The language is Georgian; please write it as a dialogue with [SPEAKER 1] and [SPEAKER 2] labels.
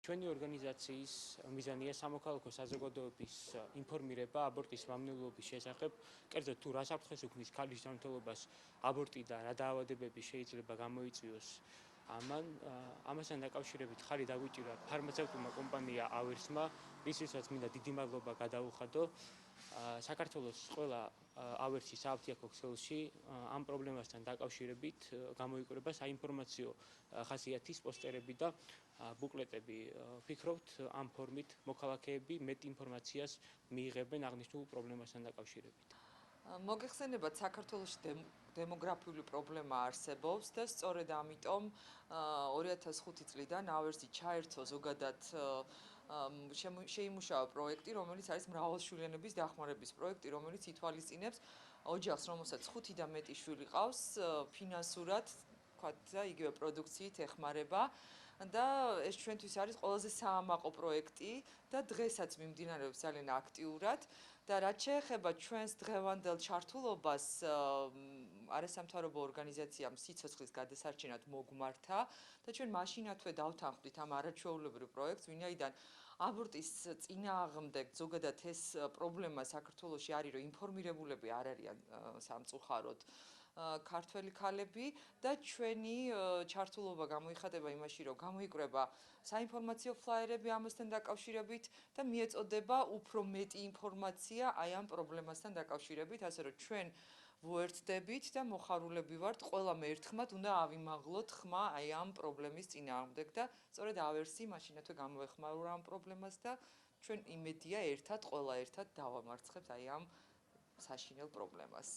[SPEAKER 1] ჩვენი ორგანიზაციის მიზანია სამოქალაქო საზოგადოების ინფორმირება აბორტის მამნელოების შესახებ, კერძოდ თუ რა საფრთხეს უქმნის ქალის ჯანმრთელობას აბორტი და რა დაავადებები შეიძლება გამოიწვიოს. ამასთან დაკავშირებით ხარი დაგვიჭირა ფარმაცევტულმა კომპანია ავერსმა, რისთვისაც მინდა დიდი მადლობა გადაუხადო. საქართველოს ყველა ავერსის სააფთიაქო ქსელში ამ პრობლემასთან დაკავშირებით გამოიკვრება საინფორმაციო ხასიათის პოსტერები და ბუკლეტები. ვფიქრობთ, ამ ფორმით მოქალაქეები მეტ ინფორმაციას მიიღებენ აღნიშნულ პრობლემასთან დაკავშირებით.
[SPEAKER 2] მოგეხსენებათ, საქართველოში დემოგრაფიული პრობლემა არსებობს და სწორედ ამიტომ 2005 წლიდან ავერსი ჩაერთო ზოგადად შეიმუშავა პროექტი, რომელიც არის მრავალშვილიანების დახმარების პროექტი, რომელიც ითვალისწინებს ოჯახს, რომელსაც 5 და მეტი შვილი ყავს, ფინანსურად და იგივე პროდუქციით ეხმარება და ეს ჩვენთვის არის ყველაზე საამაყო პროექტი და დღესაც მიმდინარეობს ძალიან აქტიურად და რაც შეეხება ჩვენს დღევანდელ ჩართულობას არასამთავრობო ორგანიზაციამ სიცოცხლის გადასარჩენად მოგმართა და ჩვენ მაშინათვე დავთანხმდით ამ არაჩვეულებრივ პროექტს, ვინაიდან აბორტის წინააღმდეგ ზოგადად ეს პრობლემა საქართველოში არის, რომ ინფორმირებულები არ არიან სამწუხაროდ ქართველი ქალები და ჩვენი ჩართულობა გამოიხატება იმაში, რომ გამოიკვრება საინფორმაციო ფლაიერები ამასთან დაკავშირებით და მიეწოდება უფრო მეტი ინფორმაცია აი ამ პრობლემასთან დაკავშირებით, ასე რომ ჩვენ ვუერთდებით და მოხარულები ვართ ყველამ ერთხმად უნდა ავიმაღლოთ ხმა აი ამ პრობლემის წინააღმდეგ და სწორედ ავერსი მაშინათვე გამოეხმაურა ამ პრობლემას და ჩვენ იმედია ერთად ყველა ერთად დავამარცხებთ აი ამ საშინელ პრობლემას.